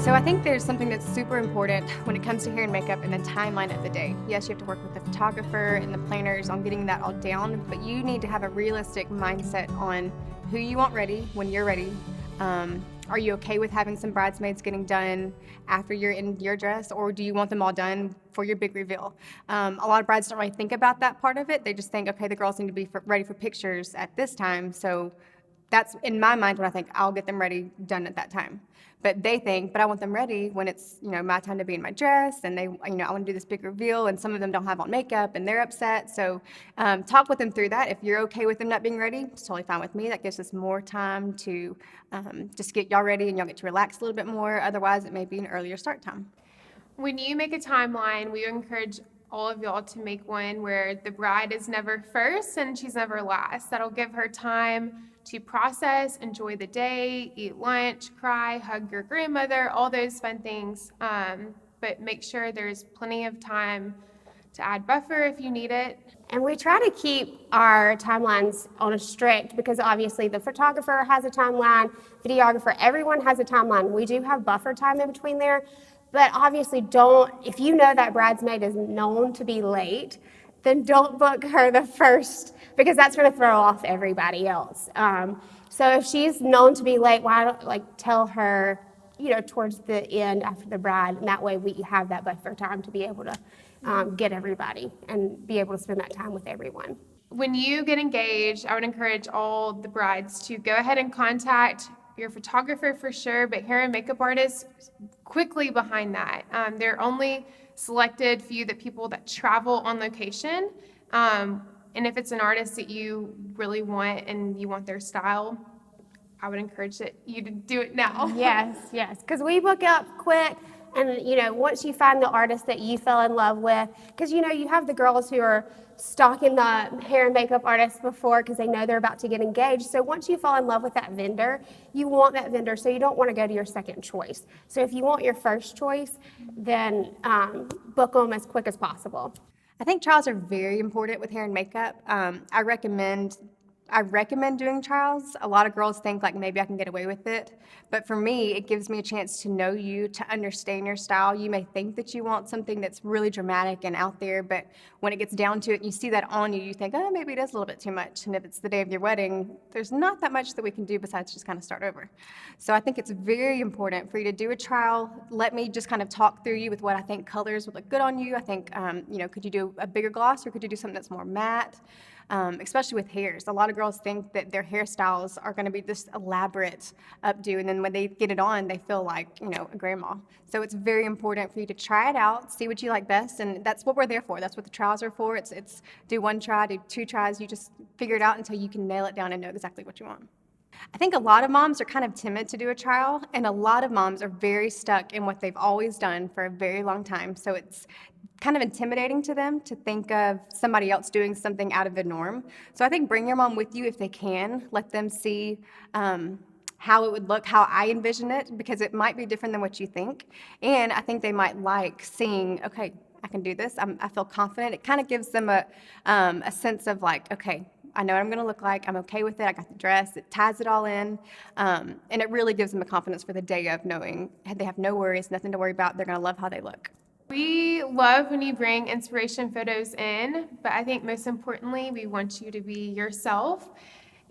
So I think there's something that's super important when it comes to hair and makeup and the timeline of the day. Yes, you have to work with the photographer and the planners on getting that all down, but you need to have a realistic mindset on who you want ready when you're ready. Are you okay with having some bridesmaids getting done after you're in your dress, or do you want them all done for your big reveal? A lot of brides don't really think about that part of it. They just think, okay, the girls need to be ready for pictures at this time, so that's in my mind when I think I'll get them ready, done at that time. But they think, but I want them ready when it's, my time to be in my dress, and they, I want to do this big reveal, and some of them don't have on makeup, and they're upset. So talk with them through that. If you're okay with them not being ready, it's totally fine with me. That gives us more time to just get y'all ready, and y'all get to relax a little bit more. Otherwise, it may be an earlier start time. When you make a timeline, we encourage all of y'all to make one where the bride is never first and she's never last. That'll give her time to process, enjoy the day, eat lunch, cry, hug your grandmother, all those fun things. But make sure there's plenty of time to add buffer if you need it. And we try to keep our timelines on a strict, because obviously the photographer has a timeline, videographer, everyone has a timeline. We do have buffer time in between there, but obviously if you know that bridesmaid is known to be late, then don't book her the first, because that's going to throw off everybody else. So if she's known to be late, why don't tell her, towards the end after the bride, and that way we have that buffer time to be able to get everybody and be able to spend that time with everyone. When you get engaged, I would encourage all the brides to go ahead and contact your photographer for sure, but hair and makeup artists quickly behind that. They're only selected few people that travel on location. And if it's an artist that you really want and you want their style, I would encourage you to do it now. Yes, because we book up quick. And, once you find the artist that you fell in love with, because, you have the girls who are stalking the hair and makeup artist before because they know they're about to get engaged. So once you fall in love with that vendor, you want that vendor, so you don't want to go to your second choice. So if you want your first choice, then book them as quick as possible. I think trials are very important with hair and makeup. I recommend doing trials. A lot of girls think maybe I can get away with it, but for me, it gives me a chance to know you, to understand your style. You may think that you want something that's really dramatic and out there, but when it gets down to it and you see that on you, you think, oh, maybe it is a little bit too much. And if it's the day of your wedding, there's not that much that we can do besides just kind of start over. So I think it's very important for you to do a trial. Let me just kind of talk through you with what I think colors would look good on you. I think, could you do a bigger gloss, or could you do something that's more matte? Especially with hairs. A lot of girls think that their hairstyles are going to be this elaborate updo, and then when they get it on, they feel like, a grandma. So it's very important for you to try it out, see what you like best, and that's what we're there for. That's what the trials are for. It's do one try, do two tries. You just figure it out until you can nail it down and know exactly what you want. I think a lot of moms are kind of timid to do a trial, and a lot of moms are very stuck in what they've always done for a very long time. So it's kind of intimidating to them to think of somebody else doing something out of the norm. So I think bring your mom with you if they can. Let them see how it would look, how I envision it, because it might be different than what you think. And I think they might like seeing, okay, I can do this. I feel confident. It kind of gives them a sense of okay, I know what I'm going to look like. I'm okay with it. I got the dress. It ties it all in. And it really gives them a confidence for the day of knowing they have no worries, nothing to worry about. They're going to love how they look. We love when you bring inspiration photos in, but I think most importantly, we want you to be yourself.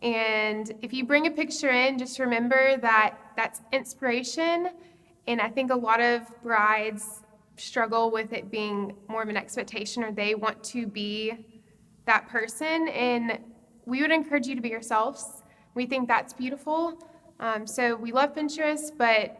And if you bring a picture in, just remember that that's inspiration. And I think a lot of brides struggle with it being more of an expectation, or they want to be that person. And we would encourage you to be yourselves. We think that's beautiful. So we love Pinterest, but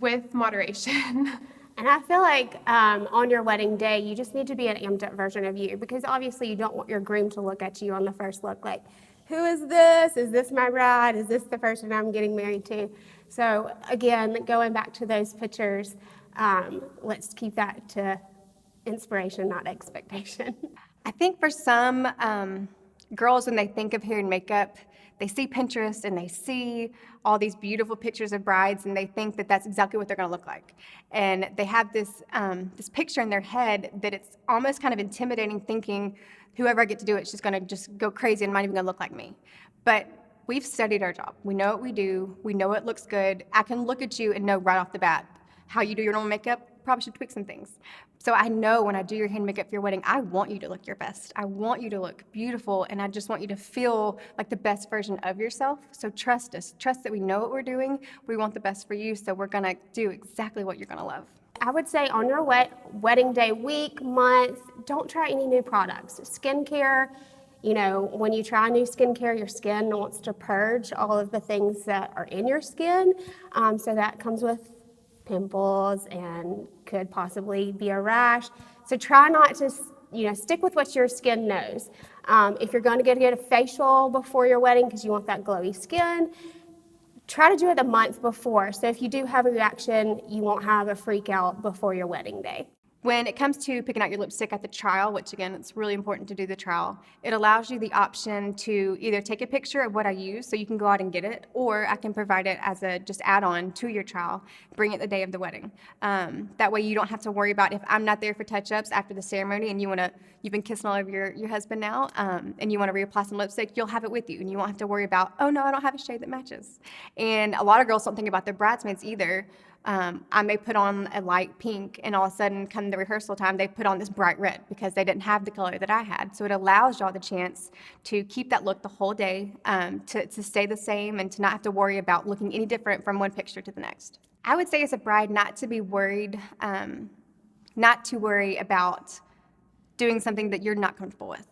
with moderation. And I feel like on your wedding day, you just need to be an amped up version of you, because obviously you don't want your groom to look at you on the first look like, who is this? Is this my bride? Is this the person I'm getting married to? So again, going back to those pictures, let's keep that to inspiration, not expectation. I think for some girls, when they think of hair and makeup, they see Pinterest and they see all these beautiful pictures of brides, and they think that that's exactly what they're going to look like. And they have this picture in their head that it's almost kind of intimidating, thinking whoever I get to do it, she's going to just go crazy and not even going to look like me. But we've studied our job. We know what we do. We know it looks good. I can look at you and know right off the bat how you do your normal makeup. Probably should tweak some things. So I know when I do your hair and makeup for your wedding, I want you to look your best. I want you to look beautiful, and I just want you to feel like the best version of yourself. So trust us. Trust that we know what we're doing. We want the best for you, so we're gonna do exactly what you're gonna love. I would say on your wedding day week, month, don't try any new products. Skincare, when you try new skincare, your skin wants to purge all of the things that are in your skin. So that comes with pimples and could possibly be a rash. So try not to, stick with what your skin knows. If you're going to get a facial before your wedding because you want that glowy skin, try to do it a month before. So if you do have a reaction, you won't have a freak out before your wedding day. When it comes to picking out your lipstick at the trial, which again, it's really important to do the trial, it allows you the option to either take a picture of what I use so you can go out and get it, or I can provide it as a just add-on to your trial, bring it the day of the wedding. That way you don't have to worry about if I'm not there for touch-ups after the ceremony and you've been kissing all over your husband now, and you want to reapply some lipstick, you'll have it with you and you won't have to worry about, oh no, I don't have a shade that matches. And a lot of girls don't think about their bridesmaids either. I may put on a light pink and all of a sudden come the rehearsal time, they put on this bright red because they didn't have the color that I had. So it allows y'all the chance to keep that look the whole day, to stay the same and to not have to worry about looking any different from one picture to the next. I would say as a bride not to be worried, not to worry about doing something that you're not comfortable with.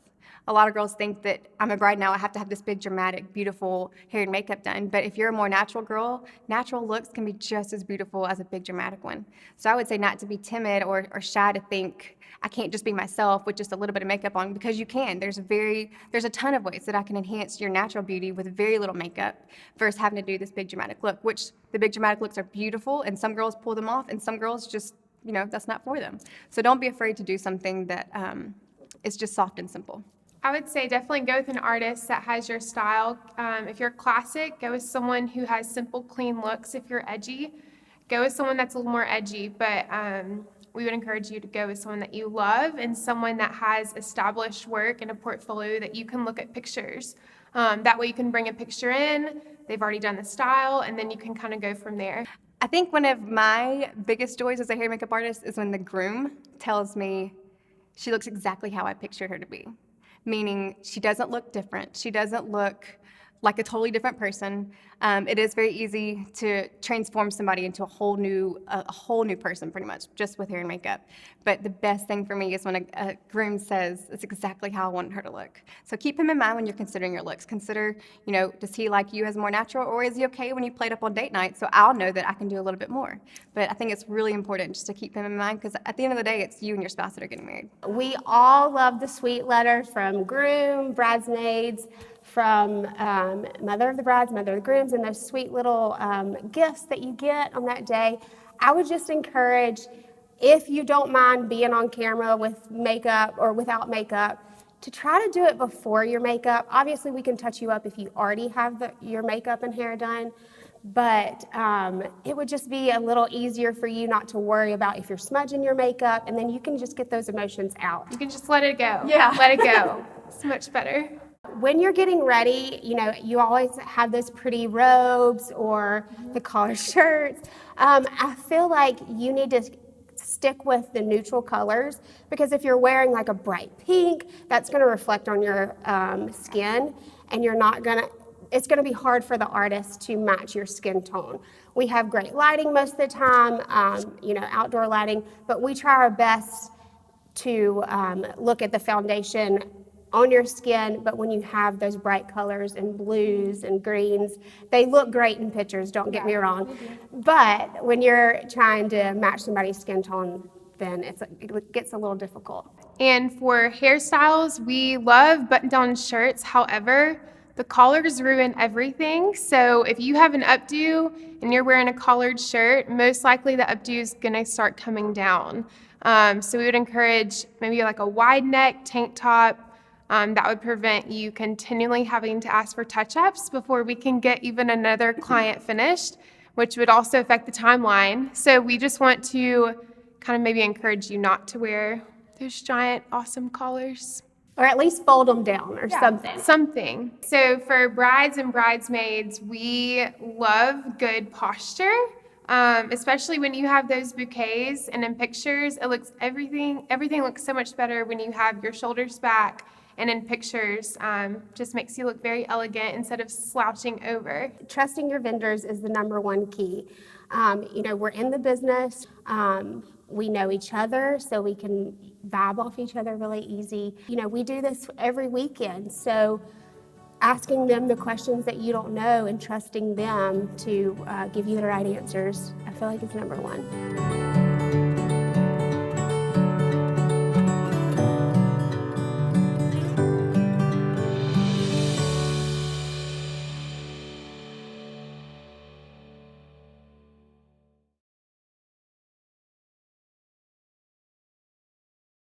A lot of girls think that I'm a bride now, I have to have this big, dramatic, beautiful hair and makeup done. But if you're a more natural girl, natural looks can be just as beautiful as a big, dramatic one. So I would say not to be timid or shy to think, I can't just be myself with just a little bit of makeup on, because you can. There's a ton of ways that I can enhance your natural beauty with very little makeup versus having to do this big, dramatic look, which the big, dramatic looks are beautiful, and some girls pull them off, and some girls just, that's not for them. So don't be afraid to do something that is just soft and simple. I would say definitely go with an artist that has your style. If you're classic, go with someone who has simple, clean looks. If you're edgy, go with someone that's a little more edgy. But we would encourage you to go with someone that you love and someone that has established work and a portfolio that you can look at pictures. That way you can bring a picture in, they've already done the style, and then you can kind of go from there. I think one of my biggest joys as a hair and makeup artist is when the groom tells me she looks exactly how I pictured her to be. Meaning she doesn't look different. She doesn't look like a totally different person. It is very easy to transform somebody into a whole new person, pretty much, just with hair and makeup. But the best thing for me is when a groom says, it's exactly how I want her to look. So keep him in mind when you're considering your looks. Consider, does he like you as more natural, or is he okay when you play it up on date night? So I'll know that I can do a little bit more. But I think it's really important just to keep him in mind, because at the end of the day, it's you and your spouse that are getting married. We all love the sweet letters from groom, bridesmaids, from mother of the brides, mother of the grooms, and those sweet little gifts that you get on that day. I would just encourage, if you don't mind being on camera with makeup or without makeup, to try to do it before your makeup. Obviously, we can touch you up if you already have your makeup and hair done, but it would just be a little easier for you not to worry about if you're smudging your makeup, and then you can just get those emotions out. You can just let it go. Yeah. Let it go. It's much better. When you're getting ready, you always have those pretty robes or the collared shirts. I feel like you need to stick with the neutral colors, because if you're wearing like a bright pink, that's going to reflect on your skin, and it's going to be hard for the artist to match your skin tone. We have great lighting most of the time, outdoor lighting, but we try our best to look at the foundation on your skin. But when you have those bright colors and blues and greens, they look great in pictures, don't get me wrong. But when you're trying to match somebody's skin tone, then it gets a little difficult. And for hairstyles, we love button-down shirts. However, the collars ruin everything. So if you have an updo and you're wearing a collared shirt, most likely the updo is gonna start coming down. So we would encourage maybe like a wide neck tank top. That would prevent you continually having to ask for touch-ups before we can get even another client finished, which would also affect the timeline. So we just want to kind of maybe encourage you not to wear those giant, awesome collars. Or at least fold them down or something. Something. So for brides and bridesmaids, we love good posture, especially when you have those bouquets and in pictures. It looks everything looks so much better when you have your shoulders back, and in pictures just makes you look very elegant instead of slouching over. Trusting your vendors is the number one key. We're in the business. We know each other, so we can vibe off each other really easy. We do this every weekend, so asking them the questions that you don't know and trusting them to give you the right answers, I feel like is number one.